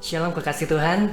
Shalom kekasih Tuhan,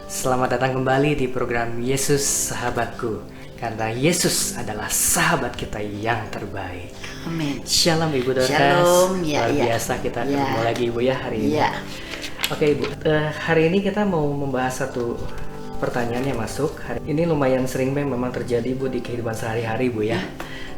selamat datang kembali di program Yesus Sahabatku. Karena Yesus adalah sahabat kita yang terbaik. Amin. Shalom Ibu Dorcas. Shalom, Luar biasa kita ketemu lagi Ibu ya hari ini. Oke Ibu, hari ini kita mau membahas satu pertanyaan yang masuk. Hari ini lumayan sering memang terjadi Bu di kehidupan sehari-hari Bu ya.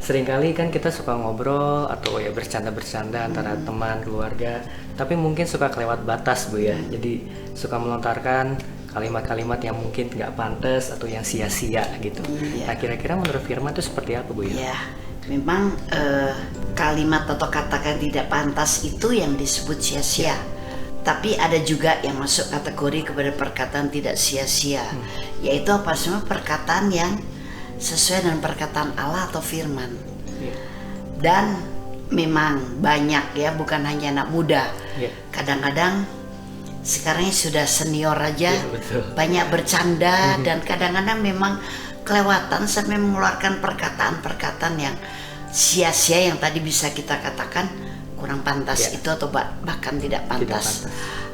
Seringkali kan kita suka ngobrol atau ya bercanda-bercanda antara teman, keluarga, tapi mungkin suka kelewat batas Bu ya. Jadi suka melontarkan kalimat-kalimat yang mungkin nggak pantas atau yang sia-sia gitu. Nah kira-kira menurut Firman itu seperti apa Bu ya? Ya, memang kalimat atau kata-kata tidak pantas itu yang disebut sia-sia. Tapi ada juga yang masuk kategori kepada perkataan tidak sia-sia, yaitu apa semua perkataan yang sesuai dengan perkataan Allah atau firman. Dan memang banyak ya, bukan hanya anak muda. Kadang-kadang sekarang ini sudah senior aja banyak bercanda dan kadang-kadang memang kelewatan sampai mengeluarkan perkataan-perkataan yang sia-sia yang tadi bisa kita katakan kurang pantas itu atau bahkan tidak pantas.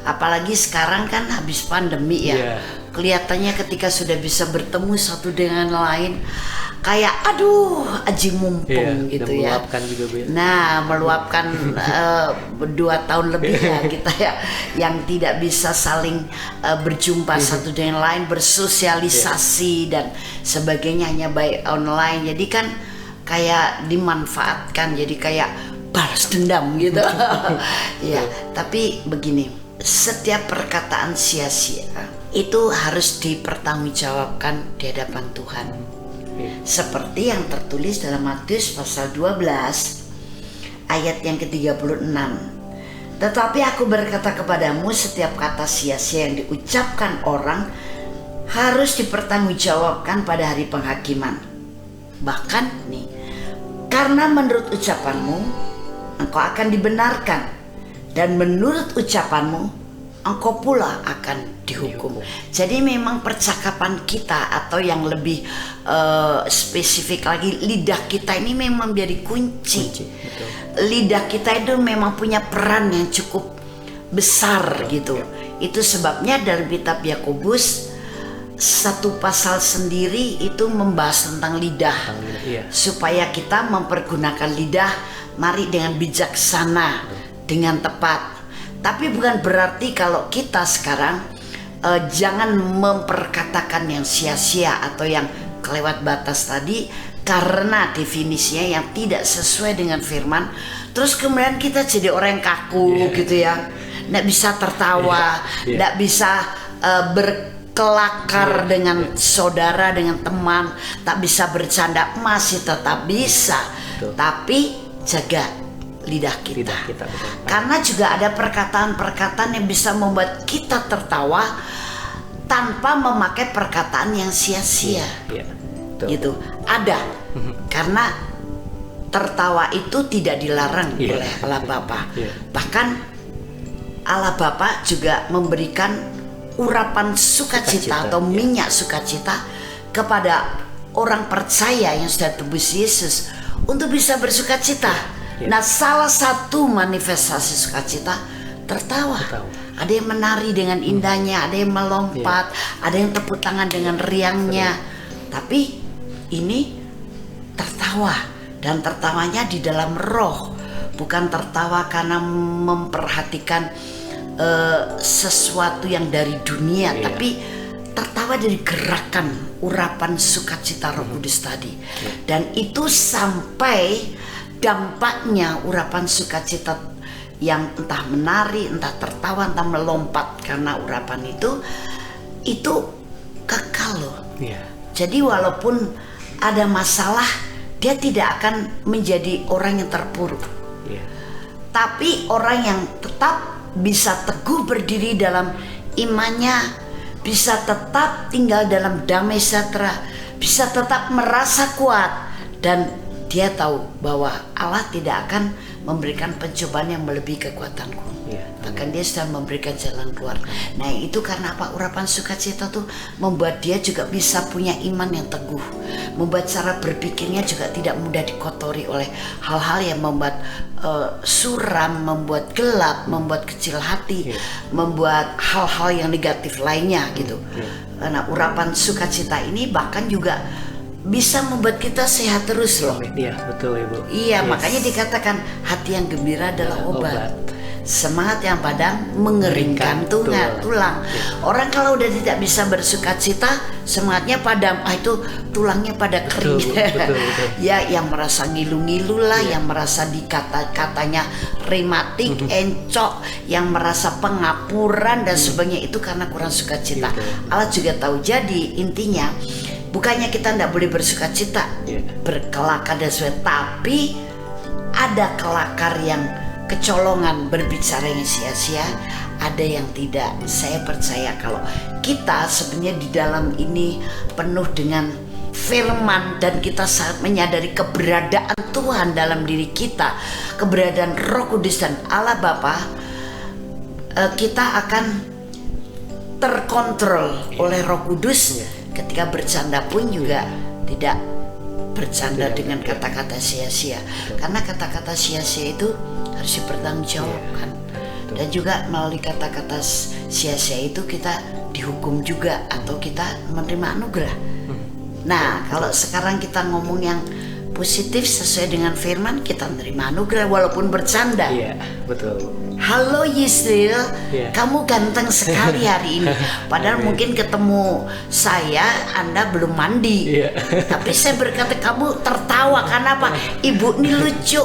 Apalagi sekarang kan habis pandemi ya. Kelihatannya ketika sudah bisa bertemu satu dengan lain kayak aduh aji mumpung gitu ya. Meluapkan juga Bu ya. Nah, meluapkan 2 tahun lebih ya kita ya yang tidak bisa saling berjumpa satu dengan lain, bersosialisasi dan sebagainya hanya by online. Jadi kan kayak dimanfaatkan jadi kayak balas dendam gitu. Ya, tapi begini, setiap perkataan sia-sia itu harus dipertanggungjawabkan di hadapan Tuhan. Seperti yang tertulis dalam Matius pasal 12 ayat yang ke-36. Tetapi aku berkata kepadamu, setiap kata sia-sia yang diucapkan orang harus dipertanggungjawabkan pada hari penghakiman. Bahkan nih, karena menurut ucapanmu engkau akan dibenarkan, dan menurut ucapanmu engkau pula akan dihukum. Jadi memang percakapan kita atau yang lebih spesifik lagi, lidah kita ini memang menjadi kunci. Lidah kita itu memang punya peran yang cukup besar gitu. Itu sebabnya dalam kitab Yakobus 1 pasal sendiri itu membahas tentang lidah. Supaya kita mempergunakan lidah, mari dengan bijaksana, dengan tepat. Tapi bukan berarti kalau kita sekarang jangan memperkatakan yang sia-sia atau yang kelewat batas tadi, karena definisinya yang tidak sesuai dengan firman. Terus kemudian kita jadi orang yang kaku gitu ya, nggak bisa tertawa, nggak bisa berkelakar dengan saudara, dengan teman, tak bisa bercanda, masih tetap bisa. Tapi jaga lidah kita. Karena juga ada perkataan-perkataan yang bisa membuat kita tertawa tanpa memakai perkataan yang sia-sia. Gitu. Ada. Karena tertawa itu tidak dilarang oleh Allah Bapa. Bahkan Allah Bapa juga memberikan urapan sukacita atau minyak sukacita kepada orang percaya yang sudah tebus Yesus untuk bisa bersukacita. Nah, salah satu manifestasi sukacita tertawa. Ada yang menari dengan indahnya, ada yang melompat, ada yang tepuk tangan dengan riangnya. Tapi ini tertawa, dan tertawanya di dalam roh, bukan tertawa karena memperhatikan sesuatu yang dari dunia, tapi tertawa dari gerakan urapan sukacita Roh Kudus tadi. Dan itu sampai dampaknya urapan sukacita yang entah menari, entah tertawa, entah melompat karena urapan itu kekal loh. Jadi walaupun ada masalah, dia tidak akan menjadi orang yang terpuruk. Tapi orang yang tetap bisa teguh berdiri dalam imannya, bisa tetap tinggal dalam damai sejahtera, bisa tetap merasa kuat, dan dia tahu bahwa Allah tidak akan memberikan pencobaan yang melebihi kekuatanku. bahkan dia sudah memberikan jalan keluar. Nah itu karena apa? Urapan sukacita tuh membuat dia juga bisa punya iman yang teguh, membuat cara berpikirnya juga tidak mudah dikotori oleh hal-hal yang membuat suram, membuat gelap, membuat kecil hati, membuat hal-hal yang negatif lainnya gitu. Karena urapan sukacita ini bahkan juga bisa membuat kita sehat terus loh. Iya betul Ibu. Iya, makanya dikatakan hati yang gembira adalah obat. Semangat yang padam mengeringkan tulang. Orang kalau udah tidak bisa bersukacita, semangatnya padam. Itu tulangnya pada kering. Betul. Ya, yang merasa ngilu-ngilu lah, yang merasa katanya rematik, encok, yang merasa pengapuran dan sebagainya, itu karena kurang sukacita. Allah juga tahu. Jadi intinya bukannya kita tidak boleh bersukacita, berkelakar dan sebagainya, tapi ada kelakar yang kecolongan, berbicara yang sia-sia, ada yang tidak. Saya percaya kalau kita sebenarnya di dalam ini penuh dengan firman dan kita sangat menyadari keberadaan Tuhan dalam diri kita, keberadaan Roh Kudus dan Allah Bapa, kita akan terkontrol oleh Roh Kudus. Ketika bercanda pun juga tidak bercanda dengan kata-kata sia-sia, karena kata-kata sia-sia itu harus dipertanggungjawabkan. Dan juga melalui kata-kata sia-sia itu kita dihukum juga atau kita menerima anugerah. Nah kalau sekarang kita ngomong yang positif sesuai dengan firman, kita menerima anugerah walaupun bercanda. Iya betul. Halo Yisril, kamu ganteng sekali hari ini. Padahal mungkin ketemu saya, Anda belum mandi. Tapi saya berkata kamu tertawa karena apa? Ibu ini lucu.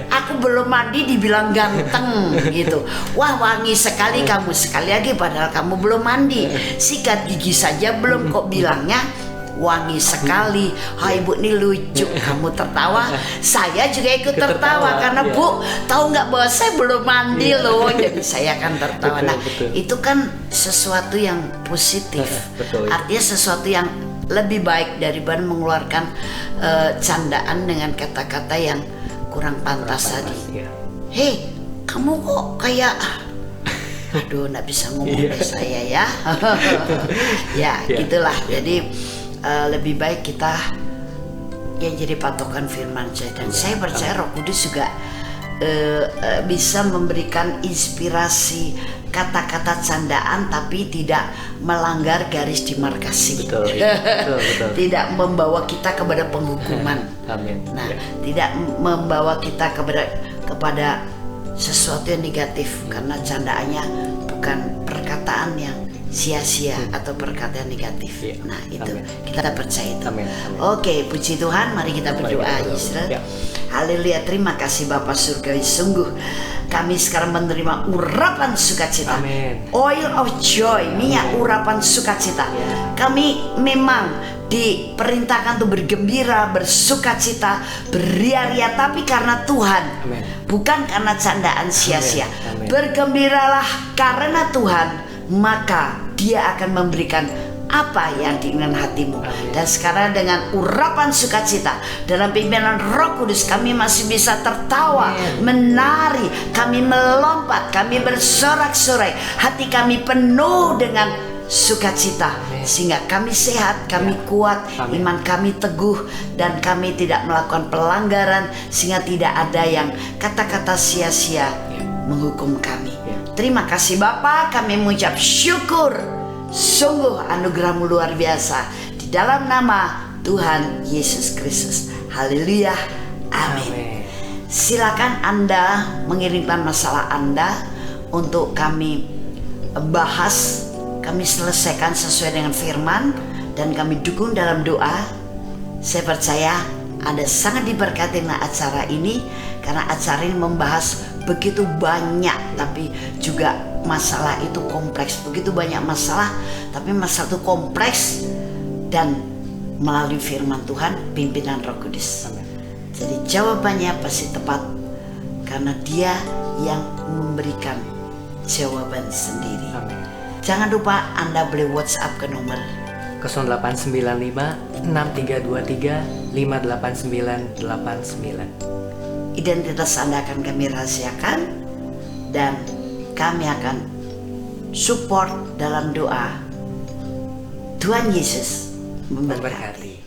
Aku belum mandi dibilang ganteng gitu. Wah wangi sekali kamu, sekali lagi padahal kamu belum mandi. Sikat gigi saja belum kok bilangnya wangi sekali. Hai Bu, ini lucu. Kamu tertawa, saya juga ikut tertawa karena Bu tahu nggak bahwa saya belum mandi loh, jadi saya akan tertawa. Nah itu kan sesuatu yang positif, artinya sesuatu yang lebih baik daripada mengeluarkan candaan dengan kata-kata yang kurang pantas tadi. Hei, kamu kok kayak aduh nggak bisa ngomong deh saya ya. Ya gitulah. Jadi lebih baik kita yang jadi patokan firman saja. Dan saya percaya Roh Kudus juga bisa memberikan inspirasi kata-kata candaan tapi tidak melanggar garis demarkasi. Betul. Tidak membawa kita kepada penghukuman. Amin. Nah, tidak membawa kita kepada sesuatu yang negatif, karena candaannya bukan perkataan yang sia-sia atau perkataan negatif. Nah itu kita percaya itu. Oke, puji Tuhan, mari kita berdoa. Yisrael. Haleluya, terima kasih Bapa Surgawi. Sungguh kami sekarang menerima urapan sukacita. Oil of joy, minyak urapan sukacita. Kami memang diperintahkan untuk bergembira, bersukacita, beria-ria, tapi karena Tuhan, bukan karena candaan sia-sia. Bergembiralah karena Tuhan, maka Dia akan memberikan apa yang diinginkan hatimu. Dan sekarang dengan urapan sukacita dalam pimpinan Roh Kudus, kami masih bisa tertawa, menari, kami melompat, kami bersorak-sorai, hati kami penuh dengan sukacita, sehingga kami sehat, kami kuat, iman kami teguh, dan kami tidak melakukan pelanggaran, sehingga tidak ada yang kata-kata sia-sia menghukum kami. Terima kasih Bapa, kami mengucap syukur. Sungguh anugerah-Mu luar biasa. Di dalam nama Tuhan Yesus Kristus. Haleluya. Amin. Silakan Anda mengirimkan masalah Anda untuk kami bahas, kami selesaikan sesuai dengan firman, dan kami dukung dalam doa. Saya percaya Anda sangat diberkati dengan acara ini, karena acara ini membahas begitu banyak, tapi juga masalah itu kompleks. Begitu banyak masalah, tapi masalah itu kompleks, dan melalui firman Tuhan, pimpinan Roh Kudus. Jadi jawabannya pasti tepat, karena Dia yang memberikan jawaban sendiri. Jangan lupa Anda boleh WhatsApp ke nomor 0895 6323 58989. Identitas Anda akan kami rahasiakan, dan kami akan support dalam doa. Tuhan Yesus memberkati.